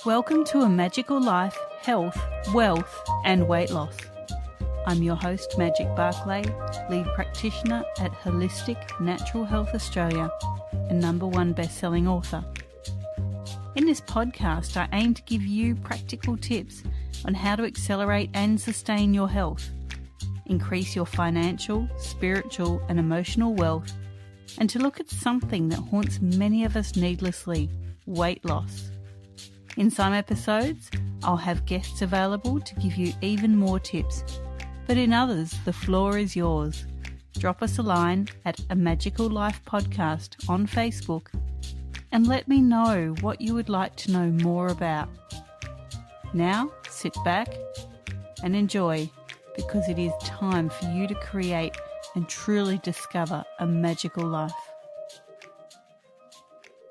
Welcome to A Magical Life, Health, Wealth and Weight Loss. I'm your host, Magic Barclay, lead practitioner at Holistic Natural Health Australia and #1 best-selling author. In this podcast, I aim to give you practical tips on how to accelerate and sustain your health, increase your financial, spiritual and emotional wealth, and to look at something that haunts many of us needlessly, weight loss. In some episodes, I'll have guests available to give you even more tips, but in others, the floor is yours. Drop us a line at A Magical Life Podcast on Facebook and let me know what you would like to know more about. Now, sit back and enjoy, because it is time for you to create and truly discover a magical life.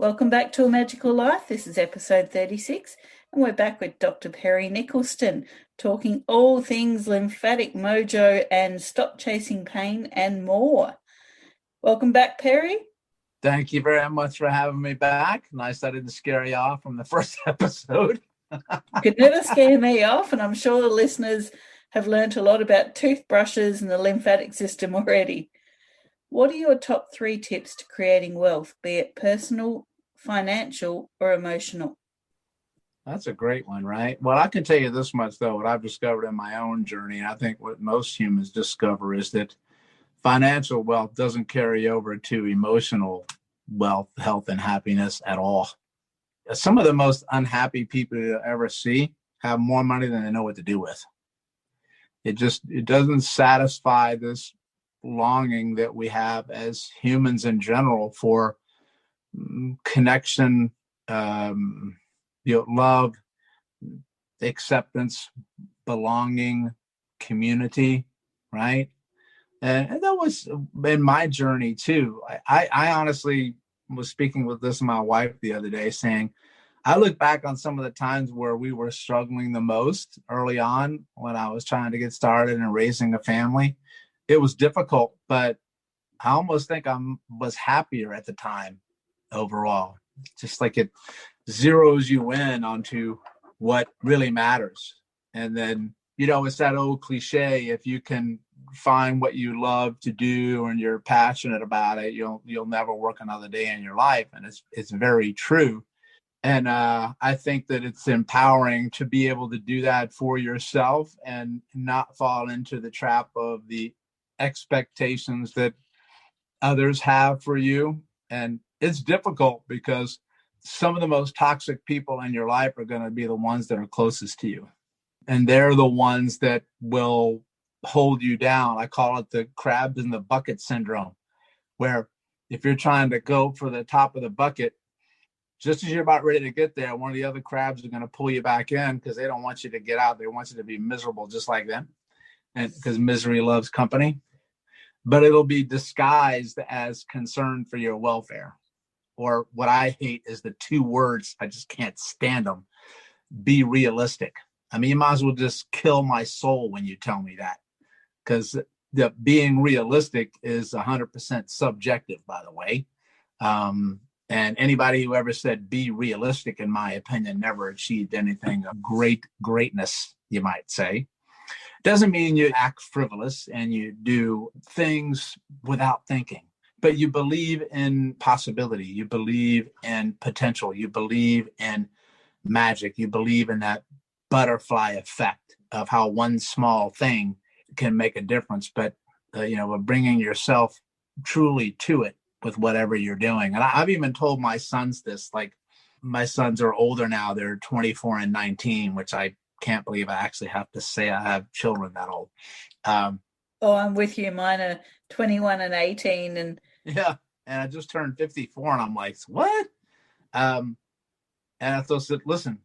Welcome back to A Magical Life. This is episode 36, and we're back with Dr. Perry Nickelston, talking all things lymphatic mojo and stop chasing pain and more. Welcome back, Perry. Thank you very much for having me back. Nice I didn't scare you off from the first episode. You could never scare me off, and I'm sure the listeners have learnt a lot about toothbrushes and the lymphatic system already. What are your top 3 tips to creating wealth, be it personal, financial, or emotional? That's a great one, right? Well, I can tell you this much, though, what I've discovered in my own journey, and I think what most humans discover is that financial wealth doesn't carry over to emotional wealth, health, and happiness at all. Some of the most unhappy people you'll ever see have more money than they know what to do with. It doesn't satisfy this longing that we have as humans in general for connection, love, acceptance, belonging, community, right? And that was in my journey too. I honestly was speaking with my wife the other day, saying, I look back on some of the times where we were struggling the most early on when I was trying to get started and raising a family. It was difficult, but I almost think I was happier at the time overall. Just like it zeroes you in onto what really matters. And then, it's that old cliche, if you can find what you love to do and you're passionate about it, you'll never work another day in your life. And it's very true. And I think that it's empowering to be able to do that for yourself and not fall into the trap of the expectations that others have for you. And it's difficult because some of the most toxic people in your life are going to be the ones that are closest to you. And they're the ones that will hold you down. I call it the crabs in the bucket syndrome, where if you're trying to go for the top of the bucket, just as you're about ready to get there, one of the other crabs are going to pull you back in because they don't want you to get out. They want you to be miserable just like them, and because misery loves company. But it'll be disguised as concern for your welfare. Or what I hate is the 2 words, I just can't stand them: be realistic. I mean, you might as well just kill my soul when you tell me that, because the being realistic is 100% subjective, by the way. And anybody who ever said be realistic, in my opinion, never achieved anything of greatness, you might say. Doesn't mean you act frivolous and you do things without thinking, but you believe in possibility. You believe in potential. You believe in magic. You believe in that butterfly effect of how one small thing can make a difference, but bringing yourself truly to it with whatever you're doing. And I've even told my sons this, like my sons are older now, they're 24 and 19, which I can't believe I actually have to say I have children that old. I'm with you. Mine are 21 and 18. And yeah. And I just turned 54 and I'm like, what? And I thought, listen,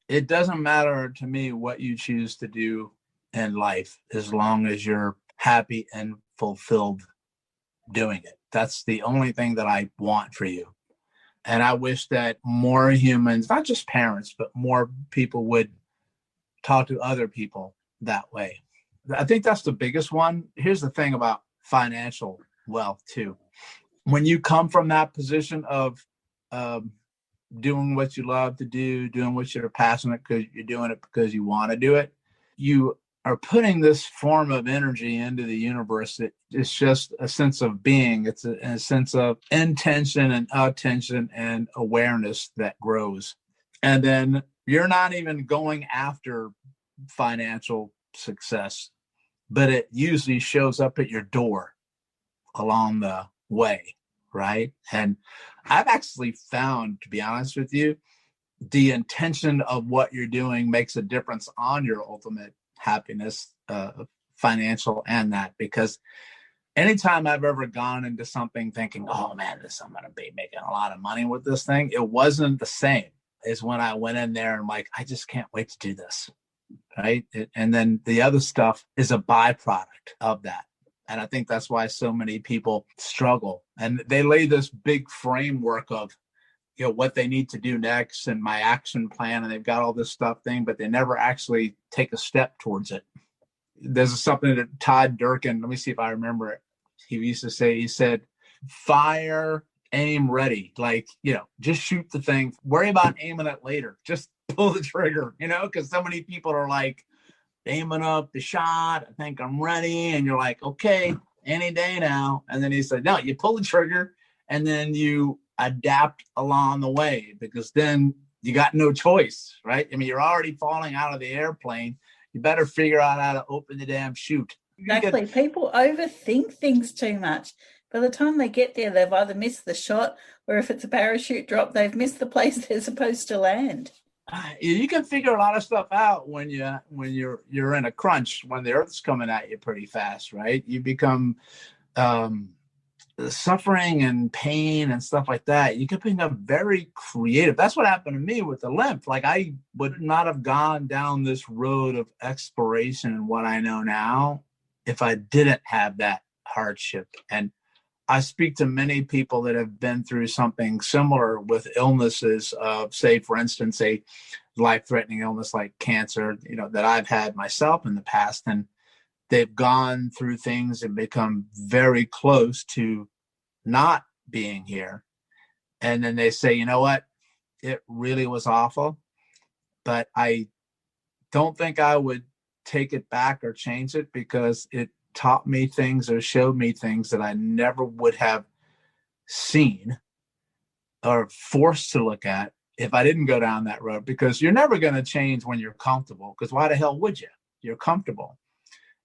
it doesn't matter to me what you choose to do in life, as long as you're happy and fulfilled doing it. That's the only thing that I want for you. And I wish that more humans, not just parents, but more people would talk to other people that way. I think that's the biggest one. Here's the thing about financial wealth too. When you come from that position of doing what you love to do, doing what you're passionate because you're doing it because you want to do it, you are putting this form of energy into the universe that it's just a sense of being. It's a sense of intention and attention and awareness that grows. And then you're not even going after financial success, but it usually shows up at your door along the way, right? And I've actually found, to be honest with you, the intention of what you're doing makes a difference on your ultimate happiness, financial and that, because anytime I've ever gone into something thinking, oh man, I'm going to be making a lot of money with this thing, it wasn't the same as when I went in there and like, I just can't wait to do this, right? And then the other stuff is a byproduct of that. And I think that's why so many people struggle. And they lay this big framework of, you know, what they need to do next and my action plan, and they've got all this stuff thing, but they never actually take a step towards it. There's something that Todd Durkin, let me see if I remember it. He used to say, he said, fire, aim, ready. Like, you know, just shoot the thing. Worry about aiming it later. Just pull the trigger, you know, because so many people are like aiming up the shot. I think I'm ready. And you're like, okay, any day now. And then he said, no, you pull the trigger and then you adapt along the way, because then you got no choice, right? I mean, you're already falling out of the airplane. You better figure out how to open the damn chute. Exactly. People overthink things too much. By the time they get there, they've either missed the shot, or if it's a parachute drop, they've missed the place they're supposed to land. You can figure a lot of stuff out when you're in a crunch, when the earth's coming at you pretty fast, right? You become suffering and pain and stuff like that. You can become very creative. That's what happened to me with the lymph. Like, I would not have gone down this road of exploration and what I know now if I didn't have that hardship. And I speak to many people that have been through something similar with illnesses of, say, for instance, a life-threatening illness like cancer, you know, that I've had myself in the past. And they've gone through things and become very close to not being here. And then they say, you know what, it really was awful, but I don't think I would take it back or change it, because it taught me things or showed me things that I never would have seen or forced to look at if I didn't go down that road. Because you're never going to change when you're comfortable, because why the hell would you? You're comfortable.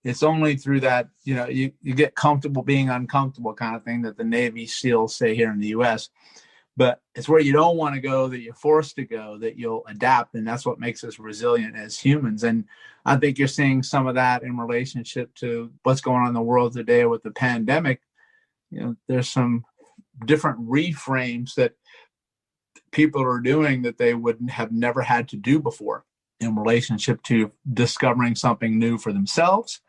It's only through that, you know, you get comfortable being uncomfortable kind of thing that the Navy SEALs say here in the US. But it's where you don't want to go that you're forced to go that you'll adapt. And that's what makes us resilient as humans. And I think you're seeing some of that in relationship to what's going on in the world today with the pandemic. You know, there's some different reframes that people are doing that they would have never had to do before in relationship to discovering something new for themselves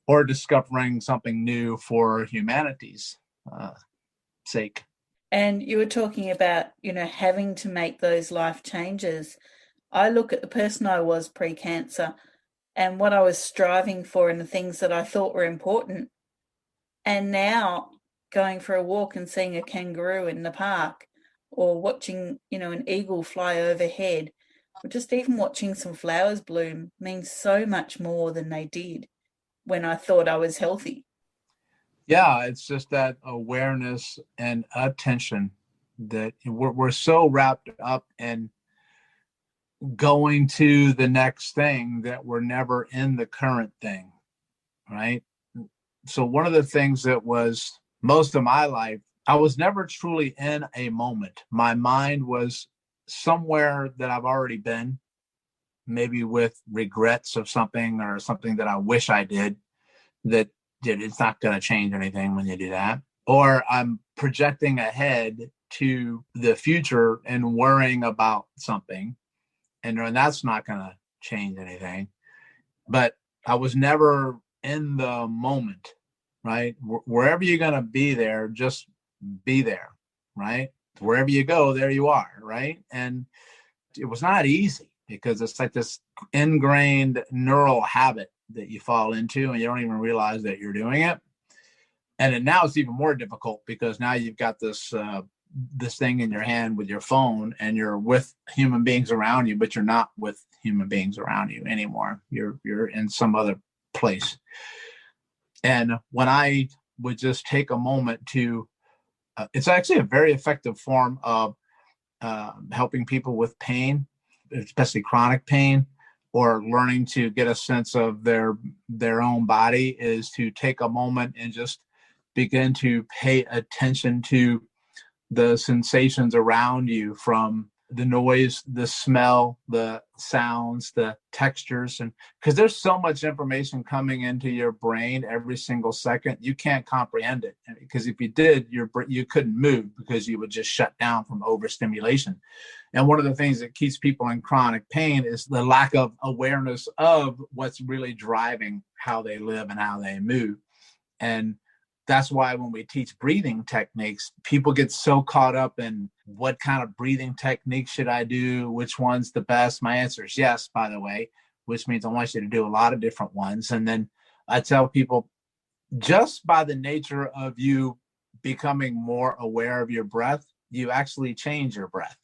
or discovering something new for humanity's sake. And you were talking about, you know, having to make those life changes. I look at the person I was pre-cancer and what I was striving for and the things that I thought were important. And now going for a walk and seeing a kangaroo in the park, or watching, you know, an eagle fly overhead, or just even watching some flowers bloom means so much more than they did when I thought I was healthy. Yeah, it's just that awareness and attention that we're so wrapped up in going to the next thing that we're never in the current thing, right? So one of the things that was most of my life, I was never truly in a moment. My mind was somewhere that I've already been, maybe with regrets of something or something that I wish I did that it's not going to change anything when you do that. Or I'm projecting ahead to the future and worrying about something, and that's not going to change anything. But I was never in the moment, right? Wherever you're going to be there, just be there, right? Wherever you go, there you are, right? And it was not easy, because it's like this ingrained neural habit that you fall into and you don't even realize that you're doing it. And then now it's even more difficult, because now you've got this this thing in your hand with your phone and you're with human beings around you, but you're not with human beings around you anymore. You're in some other place. And when I would just take a moment to, it's actually a very effective form of helping people with pain, especially chronic pain, or learning to get a sense of their own body, is to take a moment and just begin to pay attention to the sensations around you, from the noise, the smell, the sounds, the textures. And because there's so much information coming into your brain every single second, you can't comprehend it. Because if you did, you couldn't move, because you would just shut down from overstimulation. And one of the things that keeps people in chronic pain is the lack of awareness of what's really driving how they live and how they move. And that's why when we teach breathing techniques, people get so caught up in what kind of breathing technique should I do? Which one's the best? My answer is yes, by the way, which means I want you to do a lot of different ones. And then I tell people, just by the nature of you becoming more aware of your breath, you actually change your breath,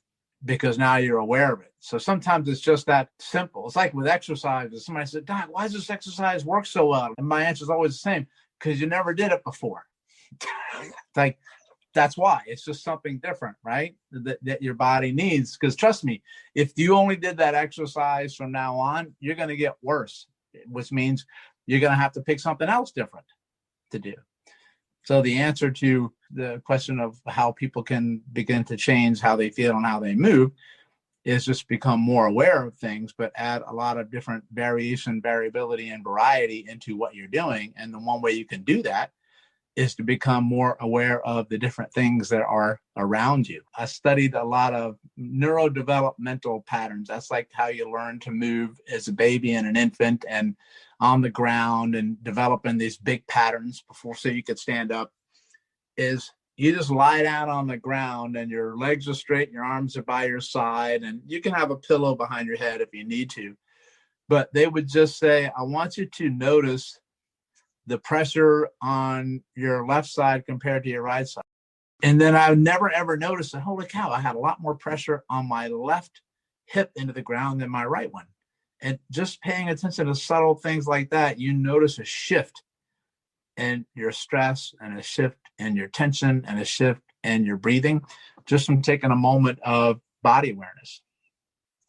because now you're aware of it. So sometimes it's just that simple. It's like with exercise. If somebody said, Doc, why does this exercise work so well? And my answer is always the same: because you never did it before. Like, that's why. It's just something different, right? That your body needs. Because trust me, if you only did that exercise from now on, you're going to get worse, which means you're going to have to pick something else different to do. So the answer to the question of how people can begin to change how they feel and how they move is just become more aware of things, but add a lot of different variation, variability, and variety into what you're doing. And the one way you can do that is to become more aware of the different things that are around you. I studied a lot of neurodevelopmental patterns. That's like how you learn to move as a baby and an infant, and on the ground, and developing these big patterns before, so you could stand up, is you just lie down on the ground and your legs are straight and your arms are by your side, and you can have a pillow behind your head if you need to. But they would just say, I want you to notice the pressure on your left side compared to your right side. And then I would never, ever notice that, holy cow, I had a lot more pressure on my left hip into the ground than my right one. And just paying attention to subtle things like that, you notice a shift in your stress, and a shift in your tension, and a shift in your breathing, just from taking a moment of body awareness.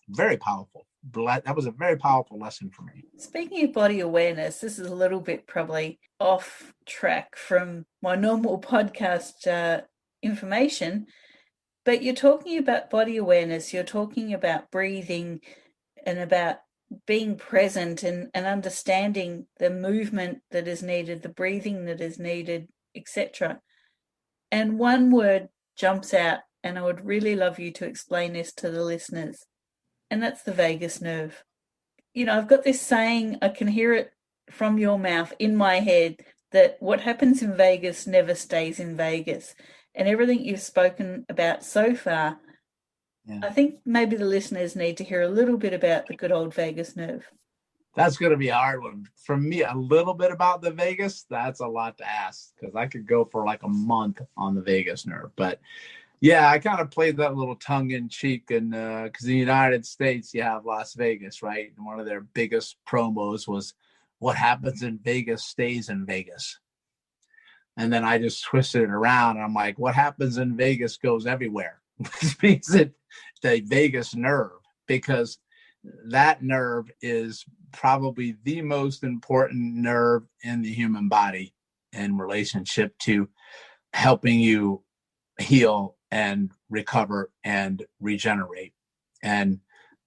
Very powerful. That was a very powerful lesson for me. Speaking of body awareness, this is a little bit probably off track from my normal podcast information, but you're talking about body awareness, you're talking about breathing, and about being present and understanding the movement that is needed, the breathing that is needed, etc. And one word jumps out, and I would really love you to explain this to the listeners, and that's the vagus nerve. You know, I've got this saying, I can hear it from your mouth in my head, that what happens in Vegas never stays in Vegas. And everything you've spoken about so far, yeah, I think maybe the listeners need to hear a little bit about the good old vagus nerve. That's going to be a hard one. For me, a little bit about the vagus, that's a lot to ask, because I could go for like a month on the vagus nerve. But yeah, I kind of played that little tongue in cheek, and because in the United States, you have Las Vegas, right? And one of their biggest promos was, what happens in Vegas stays in Vegas. And then I just twisted it around, and I'm like, what happens in Vegas goes everywhere, which means that the vagus nerve, because that nerve is probably the most important nerve in the human body in relationship to helping you heal and recover and regenerate. And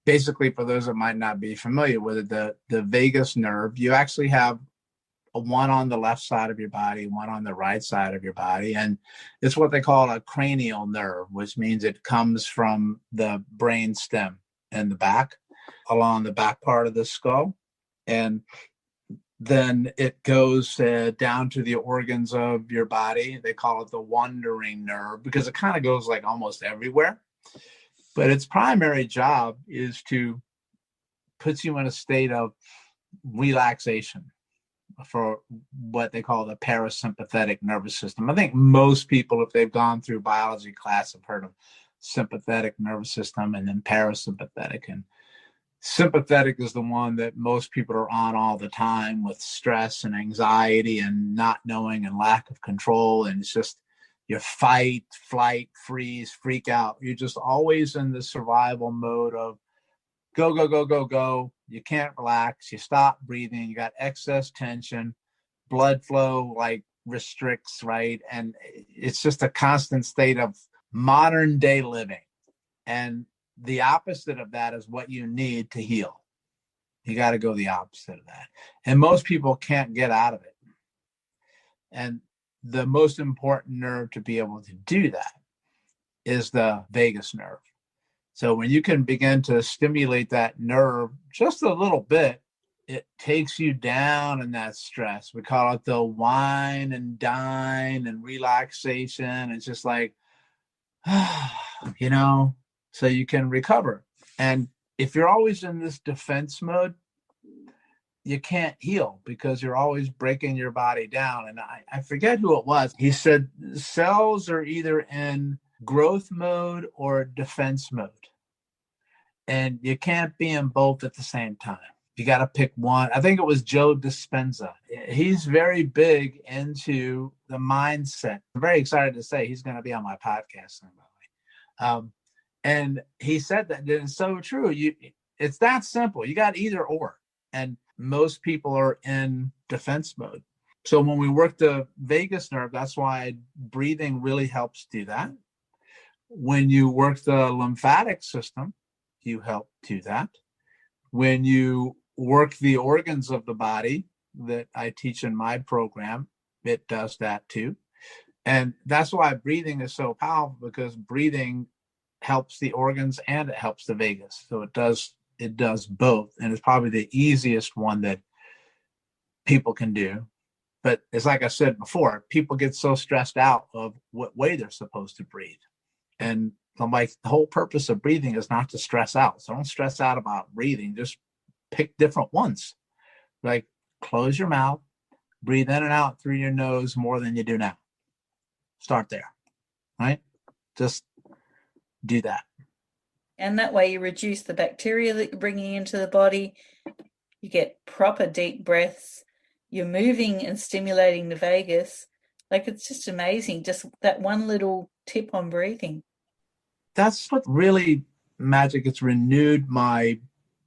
basically, for those that might not be familiar with it, the vagus nerve, you actually have one on the left side of your body, one on the right side of your body. And it's what they call a cranial nerve, which means it comes from the brain stem in the back, along the back part of the skull. And then it goes down to the organs of your body. They call it the wandering nerve, because it kind of goes like almost everywhere. But its primary job is to put you in a state of relaxation. for what they call the parasympathetic nervous system. I think most people, if they've gone through biology class, have heard of sympathetic nervous system and then parasympathetic. And sympathetic is the one that most people are on all the time with stress and anxiety and not knowing and lack of control. And it's just your fight, flight, freeze, freak out. You're just always in the survival mode of go, go, go, go, go. You can't relax. You stop breathing. You got excess tension. Blood flow like restricts, right? And it's just a constant state of modern day living. And the opposite of that is what you need to heal. You got to go the opposite of that. And most people can't get out of it. And the most important nerve to be able to do that is the vagus nerve. So when you can begin to stimulate that nerve just a little bit, it takes you down in that stress. We call it the wine and dine and relaxation. It's just like, you know, so you can recover. And if you're always in this defense mode, you can't heal because you're always breaking your body down. And I forget who it was. He said cells are either in growth mode or defense mode. And you can't be in both at the same time. You got to pick one. I think it was Joe Dispenza. He's very big into the mindset. I'm very excited to say he's going to be on my podcast soon, by the way. And he said that it's so true. It's that simple. You got either or. And most people are in defense mode. So when we work the vagus nerve, that's why breathing really helps do that. When you work the lymphatic system, you help do that. When you work the organs of the body that I teach in my program, it does that too. And that's why breathing is so powerful, because breathing helps the organs and it helps the vagus. So it does both. And it's probably the easiest one that people can do. But it's like I said before, people get so stressed out of what way they're supposed to breathe. And I'm like, the whole purpose of breathing is not to stress out. So don't stress out about breathing. Just pick different ones. Like close your mouth, breathe in and out through your nose more than you do now. Start there, right? Just do that. And that way you reduce the bacteria that you're bringing into the body. You get proper deep breaths. You're moving and stimulating the vagus. Like, it's just amazing. Just that one little tip on breathing. That's what really magic. It's renewed my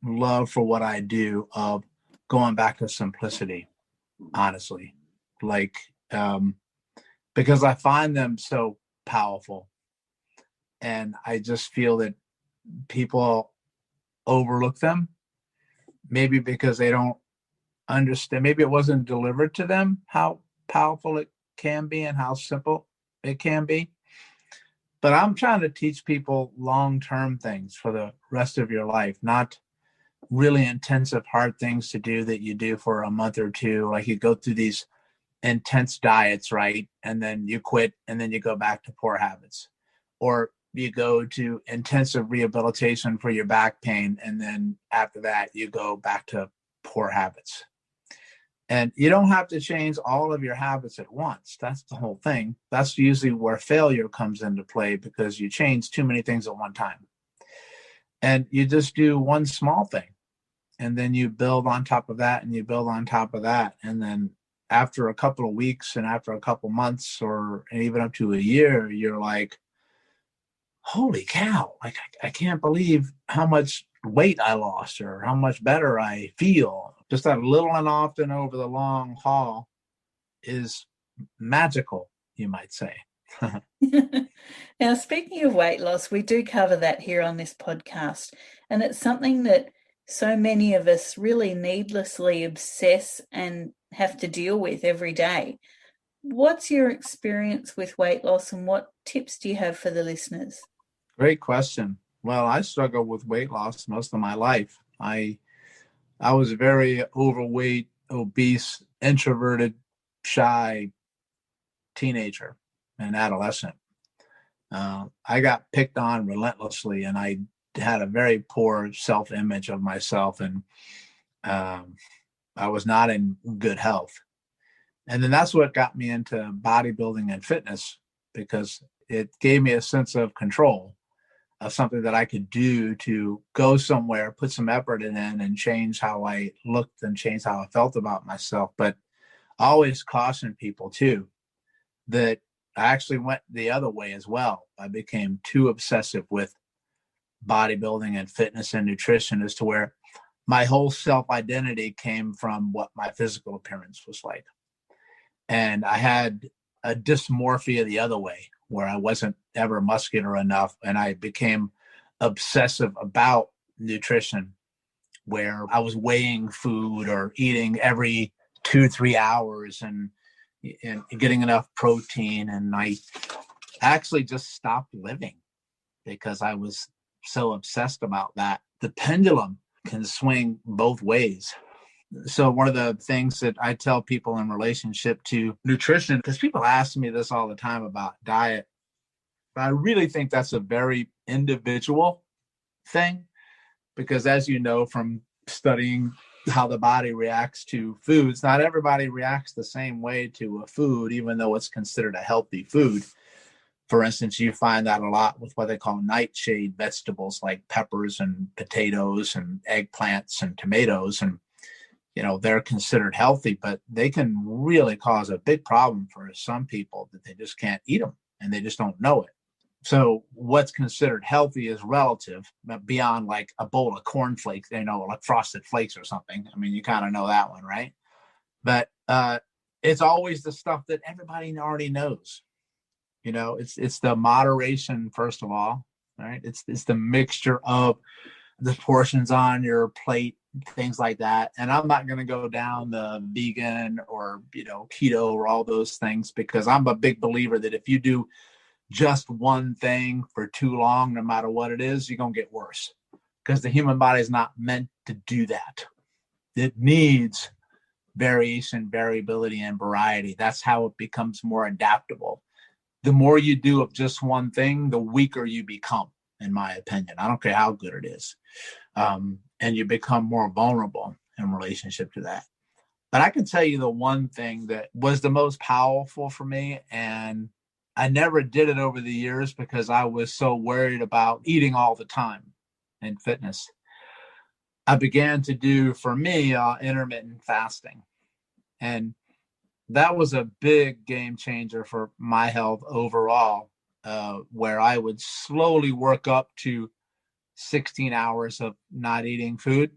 love for what I do, of going back to simplicity, honestly. Like, because I find them so powerful. And I just feel that people overlook them, maybe because they don't understand. Maybe it wasn't delivered to them how powerful it can be and how simple it can be. But I'm trying to teach people long-term things for the rest of your life, not really intensive, hard things to do that you do for a month or two. Like you go through these intense diets, right? And then you quit and then you go back to poor habits. Or you go to intensive rehabilitation for your back pain. And then after that, you go back to poor habits. And you don't have to change all of your habits at once. That's the whole thing. That's usually where failure comes into play, because you change too many things at one time. And you just do one small thing. And then you build on top of that, and you build on top of that. And then after a couple of weeks and after a couple of months, or even up to a year, you're like, holy cow, like I can't believe how much weight I lost or how much better I feel. Just that little and often over the long haul is magical, you might say. Now, speaking of weight loss, we do cover that here on this podcast. And it's something that so many of us really needlessly obsess and have to deal with every day. What's your experience with weight loss, and what tips do you have for the listeners? Great question. Well, I struggled with weight loss most of my life. I was a very overweight, obese, introverted, shy teenager and adolescent. I got picked on relentlessly, and I had a very poor self-image of myself. And I was not in good health. And then that's what got me into bodybuilding and fitness, because it gave me a sense of control of something that I could do to go somewhere, put some effort in and change how I looked and change how I felt about myself. But I always caution people too that I actually went the other way as well. I became too obsessive with bodybuilding and fitness and nutrition, as to where my whole self-identity came from what my physical appearance was like. And I had a dysmorphia the other way, where I wasn't ever muscular enough. And I became obsessive about nutrition, where I was weighing food or eating every 2-3 hours and getting enough protein. And I actually just stopped living because I was so obsessed about that. The pendulum can swing both ways. So one of the things that I tell people in relationship to nutrition, because people ask me this all the time about diet, but I really think that's a very individual thing, because as you know from studying how the body reacts to foods, not everybody reacts the same way to a food, even though it's considered a healthy food. For instance, you find that a lot with what they call nightshade vegetables like peppers and potatoes and eggplants and tomatoes. And they're considered healthy, but they can really cause a big problem for some people, that they just can't eat them and they just don't know it. So what's considered healthy is relative, but beyond like a bowl of cornflakes, like Frosted Flakes or something. I mean, you kind of know that one, right? But it's always the stuff that everybody already knows. It's the moderation, first of all, right? It's the mixture of the portions on your plate, things like that. And I'm not going to go down the vegan or, keto or all those things, because I'm a big believer that if you do just one thing for too long, no matter what it is, you're going to get worse, because the human body is not meant to do that. It needs variation, variability, and variety. That's how it becomes more adaptable. The more you do of just one thing, the weaker you become, in my opinion. I don't care how good it is. And you become more vulnerable in relationship to that. But I can tell you the one thing that was the most powerful for me, and I never did it over the years because I was so worried about eating all the time in fitness. I began to do, for me, intermittent fasting. And that was a big game changer for my health overall, where I would slowly work up to 16 hours of not eating food.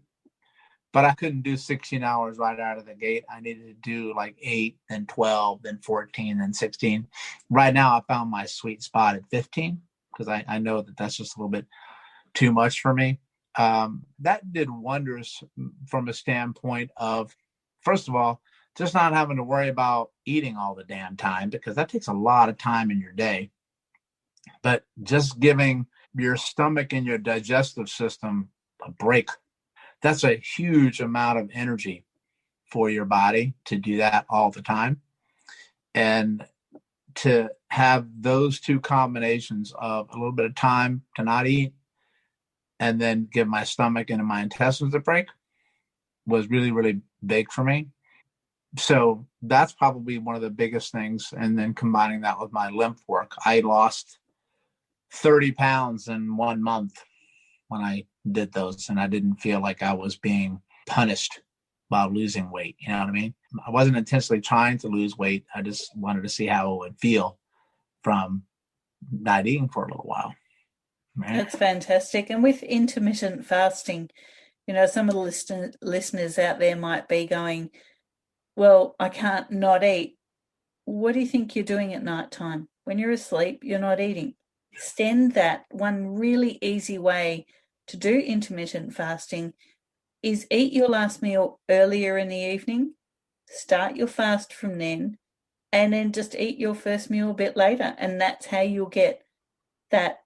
But I couldn't do 16 hours right out of the gate. I needed to do like 8, then 12, then 14, then 16. Right now, I found my sweet spot at 15, because I know that that's just a little bit too much for me. That did wonders from a standpoint of, first of all, just not having to worry about eating all the damn time, because that takes a lot of time in your day. But just giving your stomach and your digestive system a break. That's a huge amount of energy for your body to do that all the time. And to have those two combinations of a little bit of time to not eat and then give my stomach and my intestines a break was really, really big for me. So that's probably one of the biggest things. And then combining that with my lymph work, I lost 30 pounds in 1 month when I did those, and I didn't feel like I was being punished while losing weight. You know what I mean? I wasn't intentionally trying to lose weight. I just wanted to see how it would feel from not eating for a little while. Right? That's fantastic. And with intermittent fasting, some of the listeners out there might be going, well, I can't not eat. What do you think you're doing at night time? When you're asleep, you're not eating. Extend that. One really easy way to do intermittent fasting is eat your last meal earlier in the evening, start your fast from then, and then just eat your first meal a bit later. And that's how you'll get that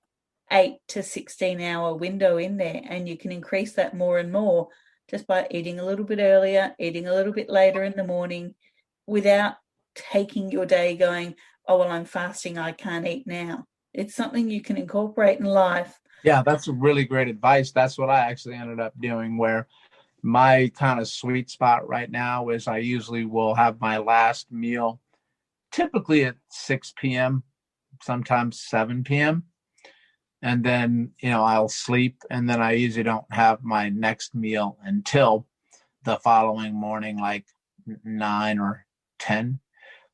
8 to 16 hour window in there. And you can increase that more and more just by eating a little bit earlier, eating a little bit later in the morning, without taking your day going, oh, well, I'm fasting, I can't eat now. It's something you can incorporate in life. Yeah, that's really great advice. That's what I actually ended up doing, where my kind of sweet spot right now is I usually will have my last meal typically at 6 p.m., sometimes 7 p.m. And then, I'll sleep, and then I usually don't have my next meal until the following morning, like 9 or 10.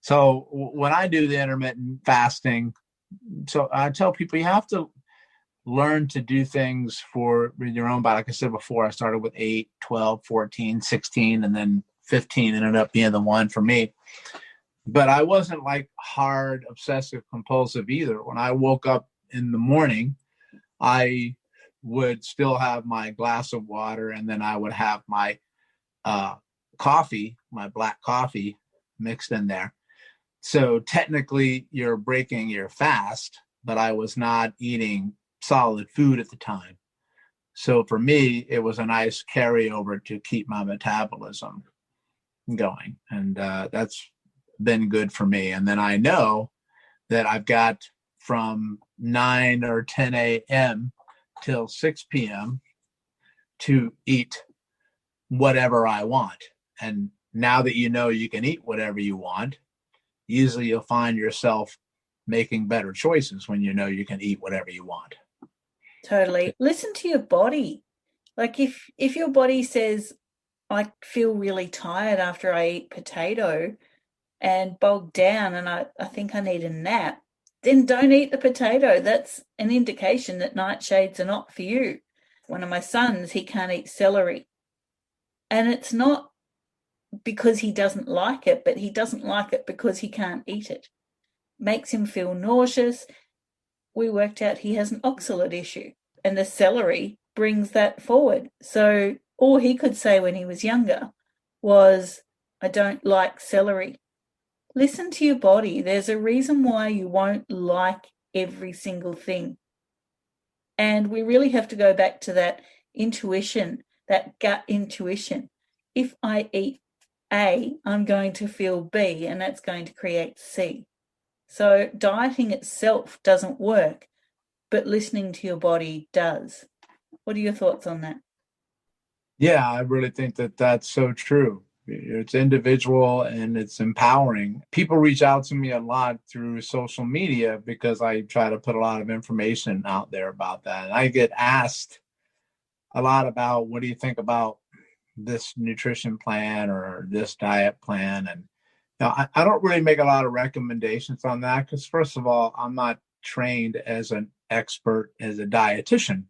So when I do the intermittent fasting, so I tell people you have to learn to do things for your own body. Like I said before, I started with 8, 12, 14, 16, and then 15 ended up being the one for me. But I wasn't like hard obsessive compulsive either. When I woke up in the morning, I would still have my glass of water, and then I would have my coffee, my black coffee mixed in there. So technically you're breaking your fast, but I was not eating solid food at the time. So for me, it was a nice carryover to keep my metabolism going. And that's been good for me. And then I know that I've got from 9 or 10 a.m. till 6 p.m. to eat whatever I want. And now that you can eat whatever you want, usually you'll find yourself making better choices when you can eat whatever you want. Totally. Listen to your body. Like if your body says, I feel really tired after I eat potato and bogged down and I think I need a nap, then don't eat the potato. That's an indication that nightshades are not for you. One of my sons, he can't eat celery. And it's not because he doesn't like it, but he doesn't like it because he can't eat it. Makes him feel nauseous. We worked out he has an oxalate issue, and the celery brings that forward. So all he could say when he was younger was, I don't like celery. Listen to your body. There's a reason why you won't like every single thing. And we really have to go back to that intuition, that gut intuition. If I eat A, I'm going to feel B, and that's going to create C. So dieting itself doesn't work, but listening to your body does. What are your thoughts on that? Yeah, I really think that that's so true. It's individual and it's empowering. People reach out to me a lot through social media because I try to put a lot of information out there about that. And I get asked a lot about, what do you think about this nutrition plan or this diet plan? And I don't really make a lot of recommendations on that because, first of all, I'm not trained as an expert as a dietitian,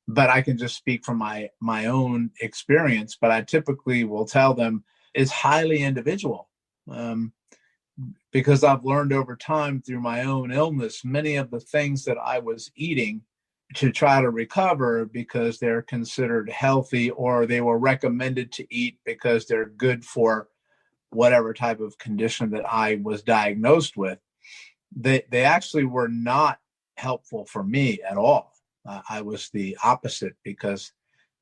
but I can just speak from my own experience. But I typically will tell them it's highly individual because I've learned over time through my own illness, many of the things that I was eating to try to recover because they're considered healthy or they were recommended to eat because they're good for whatever type of condition that I was diagnosed with, they actually were not helpful for me at all. I was the opposite because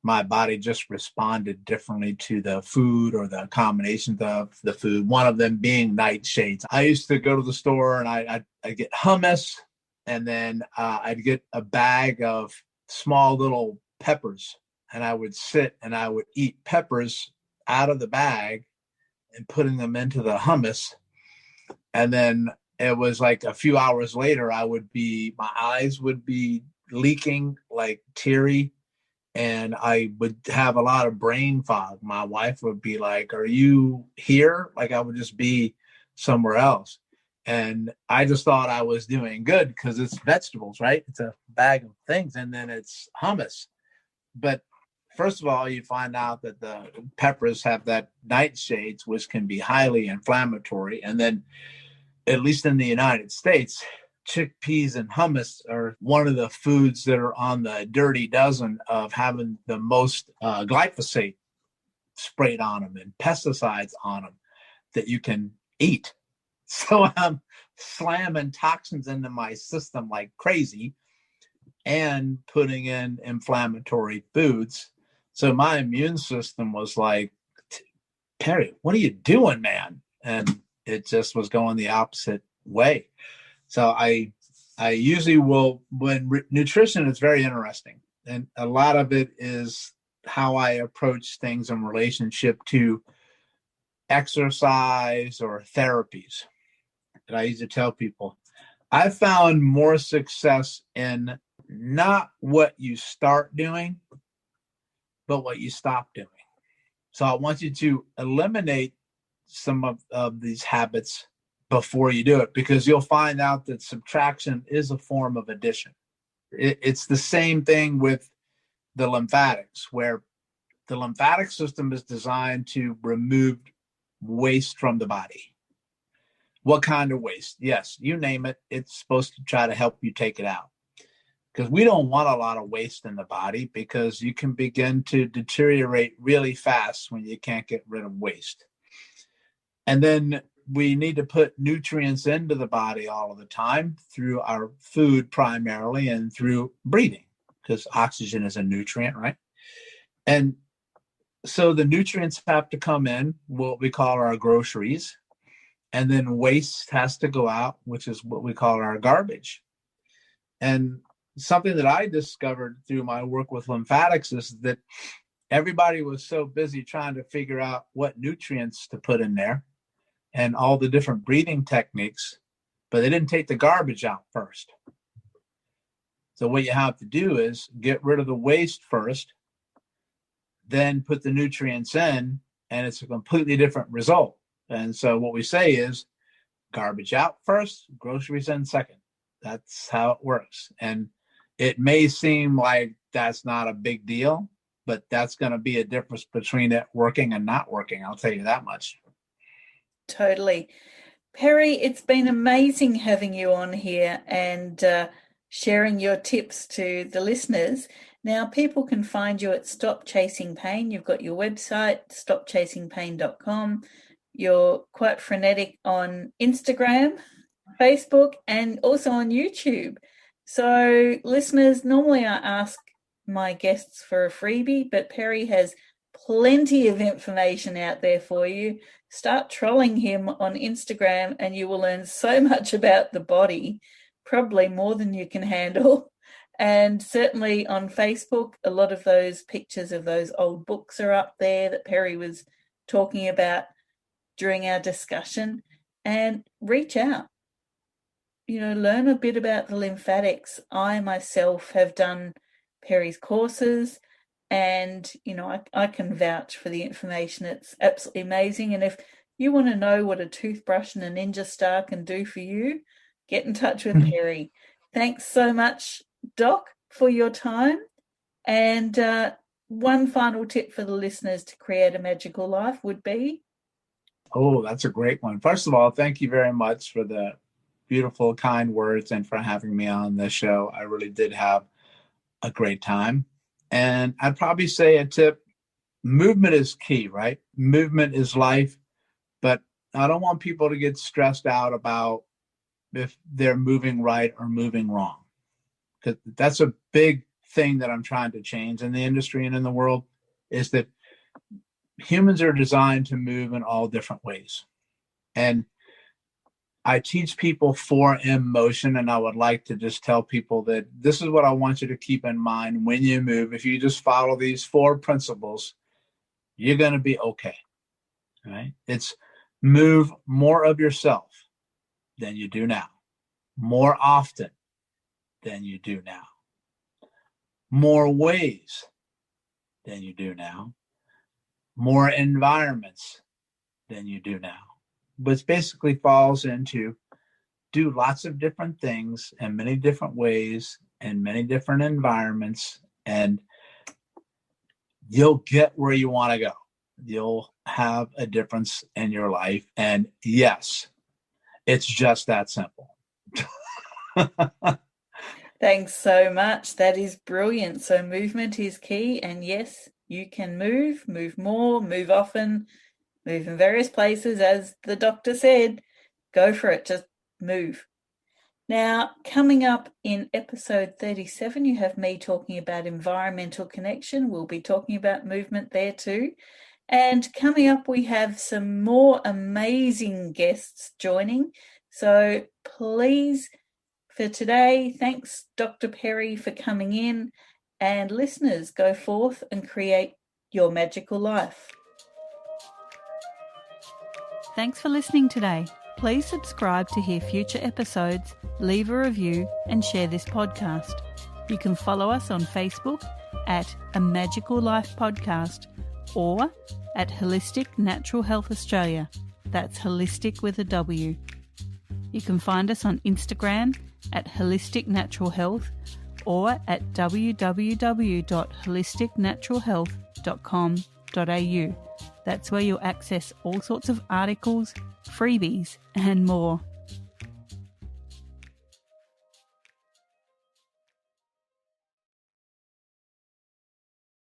my body just responded differently to the food or the combinations of the food, one of them being nightshades. I used to go to the store and I'd get hummus, and then I'd get a bag of small little peppers, and I would sit and I would eat peppers out of the bag and putting them into the hummus. And then it was like a few hours later, my eyes would be leaking, like teary, and I would have a lot of brain fog. My wife would be like, are you here? Like I would just be somewhere else. And I just thought I was doing good because it's vegetables, right? It's a bag of things, and then it's hummus. But first of all, you find out that the peppers have that nightshades, which can be highly inflammatory. And then, at least in the United States, chickpeas and hummus are one of the foods that are on the dirty dozen of having the most glyphosate sprayed on them and pesticides on them that you can eat. So I'm slamming toxins into my system like crazy and putting in inflammatory foods. So my immune system was like, Perry, what are you doing, man? And it just was going the opposite way. So I usually will, nutrition is very interesting. And a lot of it is how I approach things in relationship to exercise or therapies that I used to tell people. I found more success in not what you start doing, but what you stop doing. So I want you to eliminate some of these habits before you do it, because you'll find out that subtraction is a form of addition. It's the same thing with the lymphatics, where the lymphatic system is designed to remove waste from the body. What kind of waste? Yes, you name it. It's supposed to try to help you take it out, because we don't want a lot of waste in the body, because you can begin to deteriorate really fast when you can't get rid of waste. And then we need to put nutrients into the body all of the time through our food primarily and through breathing, because oxygen is a nutrient, right? And so the nutrients have to come in, what we call our groceries, and then waste has to go out, which is what we call our garbage. And something that I discovered through my work with lymphatics is that everybody was so busy trying to figure out what nutrients to put in there and all the different breathing techniques, but they didn't take the garbage out first. So what you have to do is get rid of the waste first, then put the nutrients in, and it's a completely different result. And so what we say is garbage out first, groceries in second. That's how it works. And it may seem like that's not a big deal, but that's going to be a difference between it working and not working. I'll tell you that much. Totally. Perry, it's been amazing having you on here and sharing your tips to the listeners. Now, people can find you at Stop Chasing Pain. You've got your website, stopchasingpain.com. You're quite frenetic on Instagram, Facebook, and also on YouTube. So, listeners, normally I ask my guests for a freebie, but Perry has plenty of information out there for you. Start trolling him on Instagram and you will learn so much about the body, probably more than you can handle. And certainly on Facebook, a lot of those pictures of those old books are up there that Perry was talking about during our discussion. And reach out. Learn a bit about the lymphatics. I myself have done Perry's courses, and I can vouch for the information. It's absolutely amazing. And if you want to know what a toothbrush and a ninja star can do for you, get in touch with Perry. Thanks so much, Doc, for your time. And one final tip for the listeners to create a magical life would be? Oh, that's a great one. First of all, thank you very much for the beautiful, kind words and for having me on the show. I really did have a great time. And I'd probably say a tip, movement is key, right? Movement is life, but I don't want people to get stressed out about if they're moving right or moving wrong, because that's a big thing that I'm trying to change in the industry and in the world, is that humans are designed to move in all different ways. And I teach people 4M motion, and I would like to just tell people that this is what I want you to keep in mind when you move. If you just follow these 4 principles, you're going to be okay. Right? It's move more of yourself than you do now, more often than you do now, more ways than you do now, more environments than you do now. But it basically falls into do lots of different things in many different ways in many different environments, and you'll get where you want to go. You'll have a difference in your life. And yes, it's just that simple. Thanks so much. That is brilliant. So movement is key. And yes, you can move more, move often, move in various places. As the doctor said, go for it. Just move. Now, coming up in episode 37, you have me talking about environmental connection. We'll be talking about movement there too. And coming up, we have some more amazing guests joining. So please, for today, thanks, Dr. Perry, for coming in. And listeners, go forth and create your magical life. Thanks for listening today. Please subscribe to hear future episodes, leave a review, and share this podcast. You can follow us on Facebook at A Magical Life Podcast or at Holistic Natural Health Australia. That's holistic with a W. You can find us on Instagram at Holistic Natural Health or at www.holisticnaturalhealth.com.au. That's where you'll access all sorts of articles, freebies, and more.